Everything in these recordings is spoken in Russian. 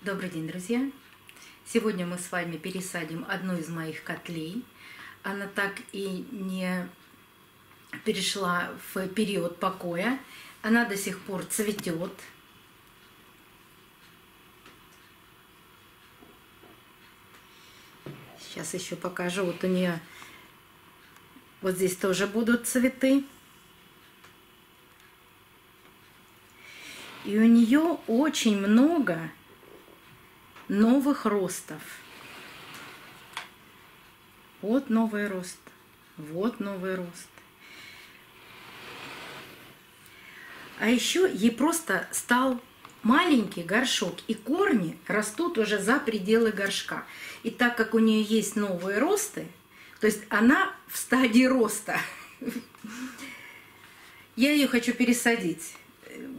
Добрый день, друзья! Сегодня мы с вами пересадим одну из моих котлей. Она так и не перешла в период покоя. Она до сих пор цветет. Сейчас еще покажу. Вот у нее вот здесь тоже будут цветы. И у нее очень много новых ростов. Вот новый рост, вот новый рост. А еще ей просто стал маленький горшок, и корни растут уже за пределы горшка. И так как у нее есть новые росты, то есть она в стадии роста, я ее хочу пересадить.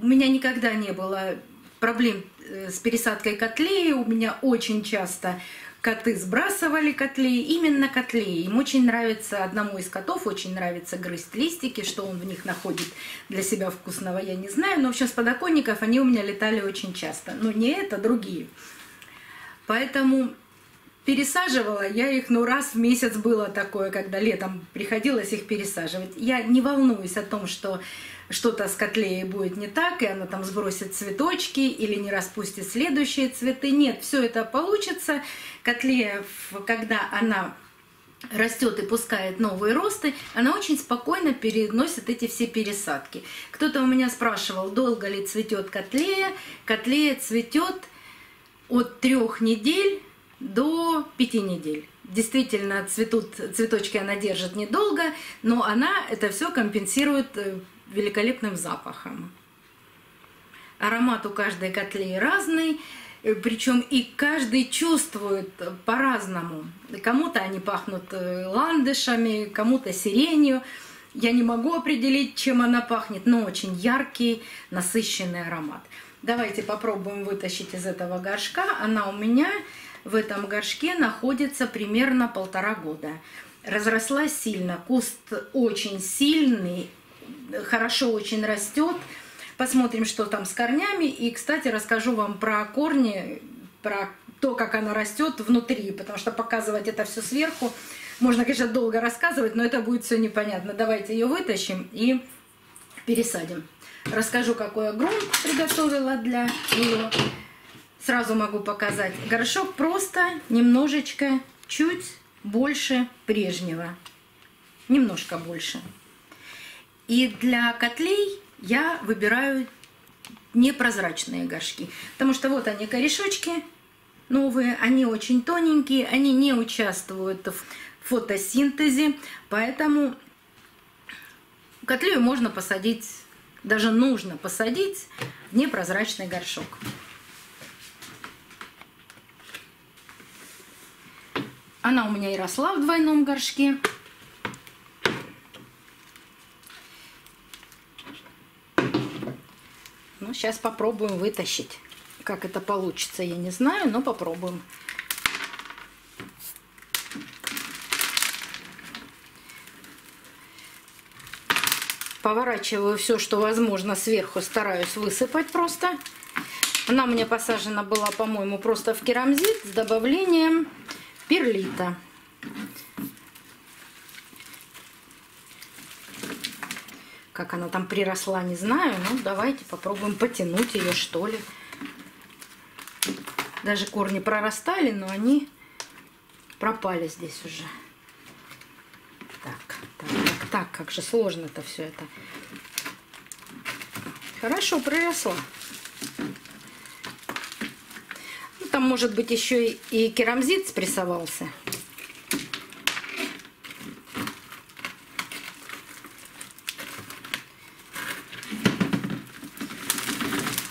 У меня никогда не было проблем с пересадкой котлеи. У меня очень часто коты сбрасывали котлеи, именно котлеи. Им очень нравится, одному из котов очень нравится грызть листики, что он в них находит для себя вкусного, я не знаю. Но в общем, с подоконников они у меня летали очень часто. Но не это, другие. Поэтому пересаживала я их, раз в месяц было такое, когда летом приходилось их пересаживать. Я не волнуюсь о том, что что-то с котлеей будет не так, и она там сбросит цветочки или не распустит следующие цветы. Нет, все это получится. Котлея, когда она растет и пускает новые росты, она очень спокойно переносит эти все пересадки. Кто-то у меня спрашивал, долго ли цветет котлея. Котлея цветет от 3 недель до 5 недель. Действительно, цветочки она держит недолго, но она это все компенсирует великолепным запахом. Аромат у каждой котлеи разный, причем и каждый чувствует по-разному. Кому-то они пахнут ландышами, кому-то сиренью. Я не могу определить, чем она пахнет, но очень яркий, насыщенный аромат. Давайте попробуем вытащить из этого горшка. Она у меня в этом горшке находится примерно 1,5 года. Разрослась сильно, куст очень сильный, хорошо очень растет. Посмотрим, что там с корнями. И, кстати, расскажу вам про корни, про то, как она растет внутри, потому что показывать это все сверху можно, конечно, долго рассказывать, но это будет все непонятно. Давайте ее вытащим и пересадим. Расскажу, какой я грунт приготовила для нее. Сразу могу показать. Горшок просто немножечко, чуть больше прежнего. Немножко больше. И для котлей я выбираю непрозрачные горшки. Потому что вот они, корешочки новые, они очень тоненькие, они не участвуют в фотосинтезе. Поэтому котлею можно посадить, даже нужно посадить в непрозрачный горшок. Она у меня и росла в двойном горшке. Ну, сейчас попробуем вытащить. Как это получится, я не знаю, но попробуем. Поворачиваю все, что возможно, сверху, стараюсь высыпать просто. Она у меня посажена была, по-моему, просто в керамзит с добавлением перлита. Как она там приросла, не знаю. Ну, давайте попробуем потянуть ее, что ли. Даже корни прорастали, но они пропали здесь уже. Так, как же сложно-то все это. Хорошо приросла. Ну, там, может быть, еще и керамзит спрессовался.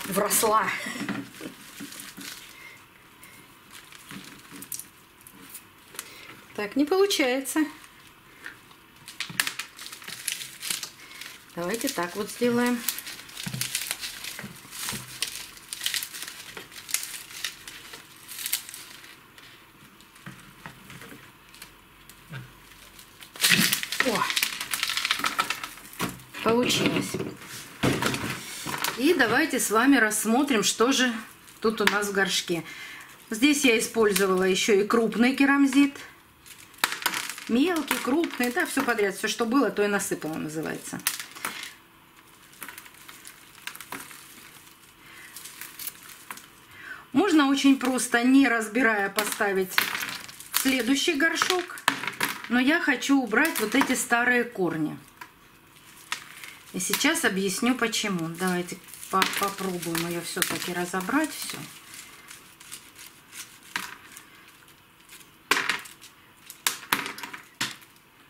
Вросла. Так, не получается. Давайте так вот сделаем. О, получилось. И давайте с вами рассмотрим, что же тут у нас в горшке. Здесь я использовала еще и крупный керамзит. Мелкий, крупный, да, все подряд. Все, что было, то и насыпала, называется. Можно очень просто, не разбирая, поставить следующий горшок. Но я хочу убрать вот эти старые корни. И сейчас объясню почему. Давайте попробуем ее все-таки разобрать все.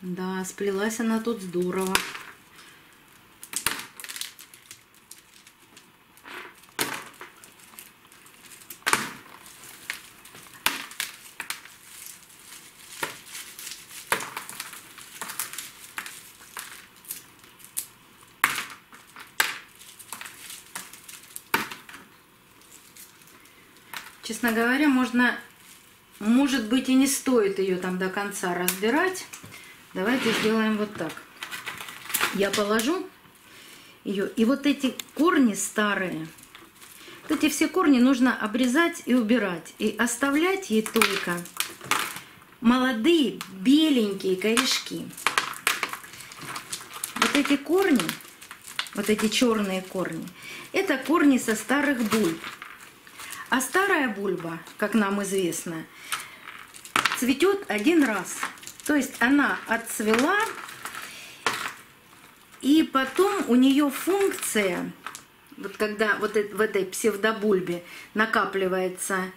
Да, сплелась она тут здорово. Честно говоря, может быть, и не стоит ее там до конца разбирать. Давайте сделаем вот так. Я положу ее, и вот эти корни старые, вот эти все корни нужно обрезать и убирать. И оставлять ей только молодые беленькие корешки. Вот эти корни, вот эти черные корни, это корни со старых бульб. А старая бульба, как нам известно, цветет один раз. То есть она отцвела, и потом у нее функция, вот когда вот в этой псевдобульбе накапливается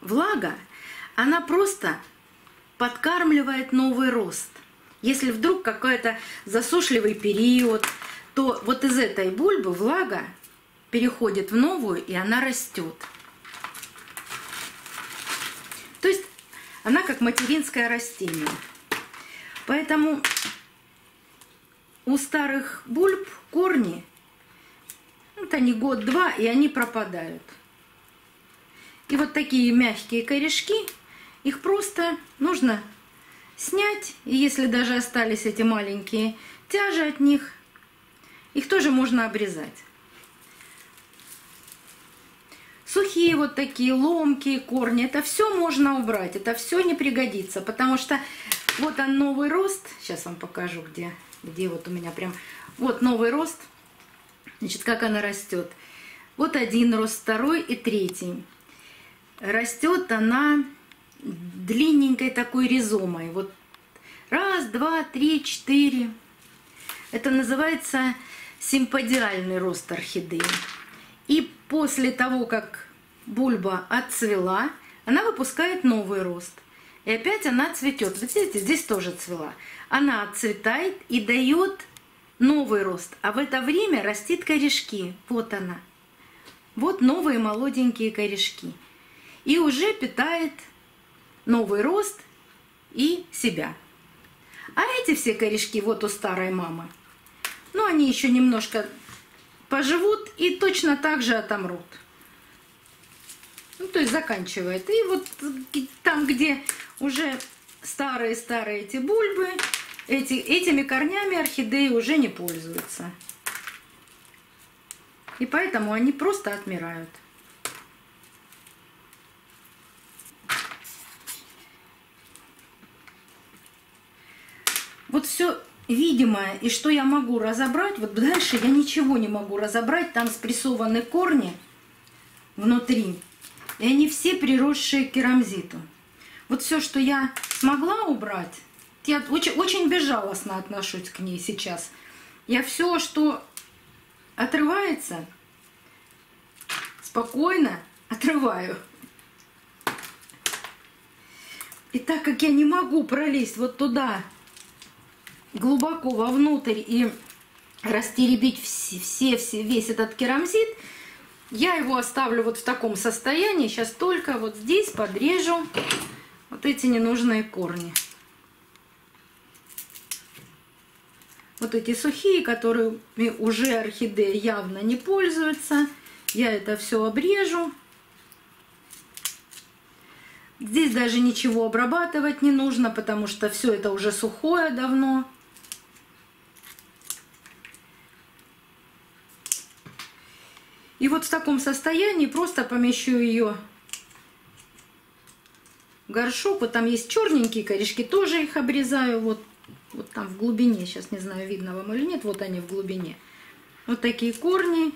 влага, она просто подкармливает новый рост. Если вдруг какой-то засушливый период, то вот из этой бульбы влага переходит в новую, и она растет. То есть она как материнское растение. Поэтому у старых бульб корни, вот они год-два, и они пропадают. И вот такие мягкие корешки, их просто нужно снять. И если даже остались эти маленькие тяжи от них, их тоже можно обрезать. Сухие вот такие ломкие корни, это все можно убрать, это все не пригодится, потому что вот он новый рост, сейчас вам покажу, где вот у меня прям, вот новый рост, значит, как она растет. Вот один рост, второй и третий. Растет она длинненькой такой ризомой, вот раз, два, три, четыре. Это называется симподиальный рост орхидеи. И после того, как бульба отцвела, она выпускает новый рост. И опять она цветет. Вы видите, здесь тоже цвела. Она отцветает и дает новый рост. А в это время растит корешки. Вот она. Вот новые молоденькие корешки. И уже питает новый рост и себя. А эти все корешки вот у старой мамы, ну, они еще немножко поживут и точно так же отомрут. Ну, то есть заканчивает. И вот там, где уже старые-старые эти бульбы, этими корнями орхидеи уже не пользуются. И поэтому они просто отмирают. Вот все видимое, и что я могу разобрать, вот дальше я ничего не могу разобрать, там спрессованы корни внутри, и они все приросшие к керамзиту. Вот все, что я смогла убрать, я очень безжалостно отношусь к ней сейчас. Я все, что отрывается, спокойно отрываю. И так как я не могу пролезть вот туда, глубоко вовнутрь и растеребить весь этот керамзит, я его оставлю вот в таком состоянии. Сейчас только вот здесь подрежу вот эти ненужные корни. Вот эти сухие, которыми уже орхидея явно не пользуется. Я это все обрежу. Здесь даже ничего обрабатывать не нужно, потому что все это уже сухое давно. И вот в таком состоянии просто помещу ее горшок. Вот там есть черненькие корешки, тоже их обрезаю. Вот там в глубине, сейчас не знаю, видно вам или нет, вот они в глубине. Вот такие корни.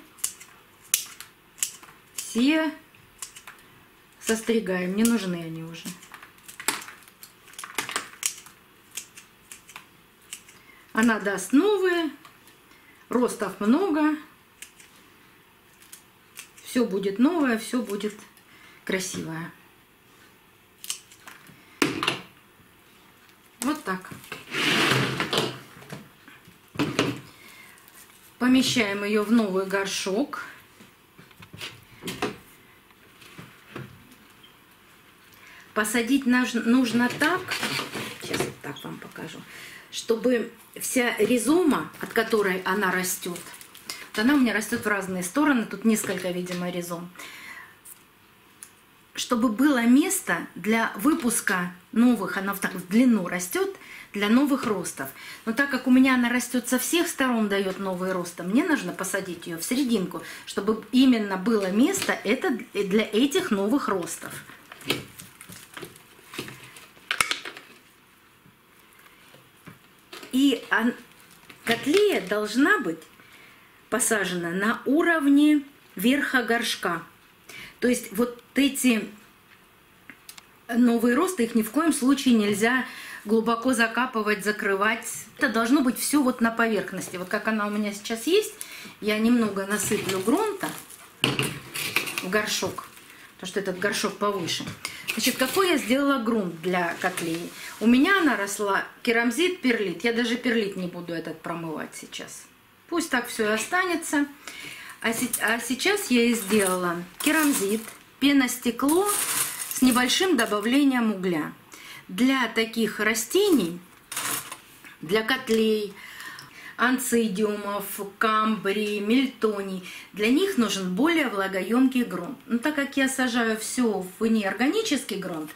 Все состригаем, не нужны они уже. Она даст новые, ростов много. Все будет новое, все будет красивое. Вот так. Помещаем ее в новый горшок. Посадить нужно так, сейчас вот так вам покажу, чтобы вся ризома, от которой она растет, она у меня растет в разные стороны, тут несколько, видимо, ризом, чтобы было место для выпуска новых, она так в длину растет, для новых ростов. Но так как у меня она растет со всех сторон, дает новые росты, мне нужно посадить ее в серединку, чтобы именно было место это для этих новых ростов. И котлея должна быть посажена на уровне верха горшка. То есть вот эти новые росты, их ни в коем случае нельзя глубоко закапывать, закрывать. Это должно быть все вот на поверхности. Вот как она у меня сейчас есть, я немного насыплю грунта в горшок, потому что этот горшок повыше. Значит, какой я сделала грунт для котлеи? У меня она росла керамзит, перлит. Я даже перлит не буду этот промывать сейчас. Пусть так все и останется. А сейчас я и сделала керамзит, пеностекло с небольшим добавлением угля. Для таких растений, для котлей, анцидиумов, камбрий, мельтоний, для них нужен более влагоемкий грунт. Но так как я сажаю все в неорганический грунт,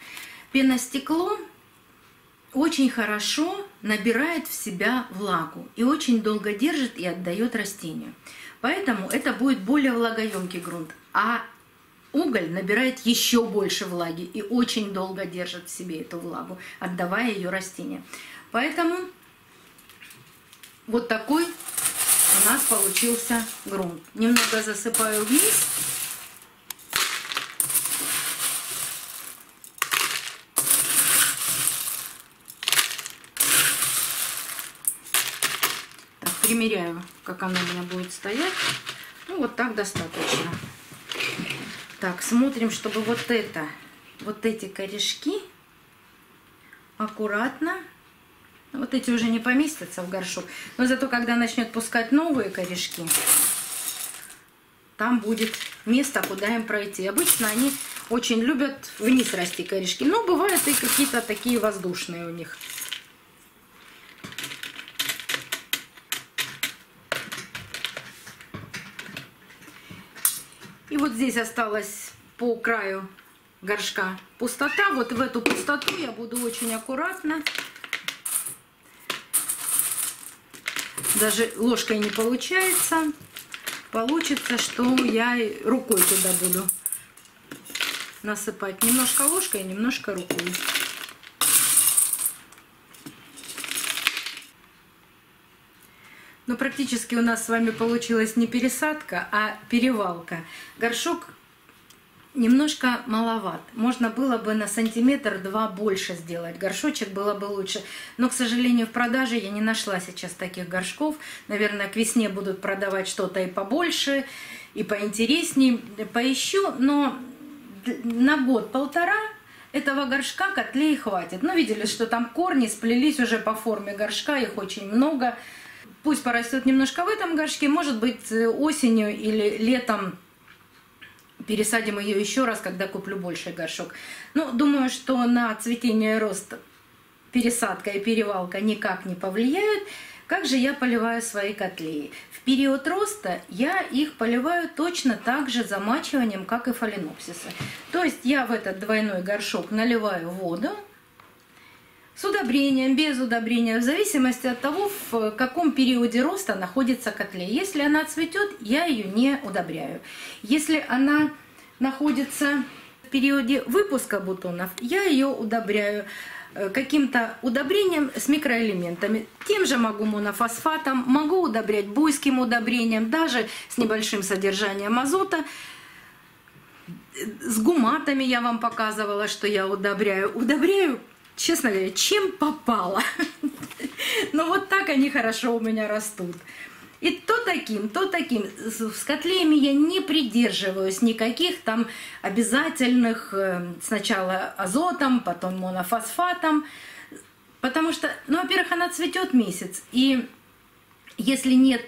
пеностекло очень хорошо набирает в себя влагу и очень долго держит и отдает растению. Поэтому это будет более влагоемкий грунт. А уголь набирает еще больше влаги и очень долго держит в себе эту влагу, отдавая ее растению. Поэтому вот такой у нас получился грунт. Немного засыпаю вниз. Так, примеряю, как она у меня будет стоять. Ну, вот так достаточно. Так, смотрим, чтобы вот эти корешки аккуратно. Вот эти уже не поместятся в горшок. Но зато, когда начнет пускать новые корешки, там будет место, куда им пройти. Обычно они очень любят вниз расти корешки. Но бывают и какие-то такие воздушные у них. И вот здесь осталась по краю горшка пустота. Вот в эту пустоту я буду очень аккуратно. Даже ложкой не получается. Получится, что я рукой туда буду насыпать. Немножко ложкой, немножко рукой. Но практически у нас с вами получилась не пересадка, а перевалка. Горшок немножко маловат. Можно было бы на сантиметр-два больше сделать. Горшочек было бы лучше. Но, к сожалению, в продаже я не нашла сейчас таких горшков. Наверное, к весне будут продавать что-то и побольше, и поинтереснее. Поищу, но на год-полтора этого горшка котлей хватит. Ну, видели, что там корни сплелись уже по форме горшка, их очень много. Пусть порастет немножко в этом горшке, может быть, осенью или летом пересадим ее еще раз, когда куплю больший горшок. Но думаю, что на цветение и рост пересадка и перевалка никак не повлияют. Как же я поливаю свои котлеи? В период роста я их поливаю точно так же замачиванием, как и фаленопсисы. То есть я в этот двойной горшок наливаю воду, с удобрением, без удобрения, в зависимости от того, в каком периоде роста находится котлея. Если она цветет, я ее не удобряю. Если она находится периоде выпуска бутонов я ее удобряю каким-то удобрением с микроэлементами. Тем же могу монофосфатом, могу удобрять буйским удобрением, даже с небольшим содержанием азота. С гуматами я вам показывала, что я удобряю. Удобряю, честно говоря, чем попало. Но вот так они хорошо у меня растут. И то таким, то таким. С котлеями я не придерживаюсь никаких там обязательных сначала азотом, потом монофосфатом. Потому что, ну, во-первых, она цветет месяц. И если нет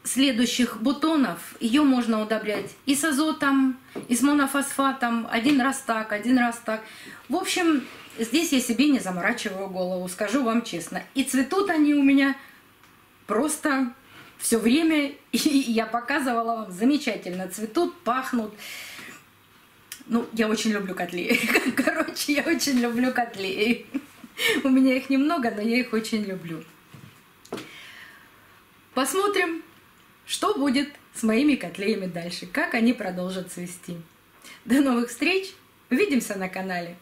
следующих бутонов, ее можно удобрять и с азотом, и с монофосфатом. Один раз так, один раз так. В общем, здесь я себе не заморачиваю голову, скажу вам честно. И цветут они у меня просто все время, и я показывала вам, замечательно цветут, пахнут. Ну, я очень люблю котлеи. Короче, я очень люблю котлеи. У меня их немного, но я их очень люблю. Посмотрим, что будет с моими котлеями дальше, как они продолжат цвести. До новых встреч, увидимся на канале.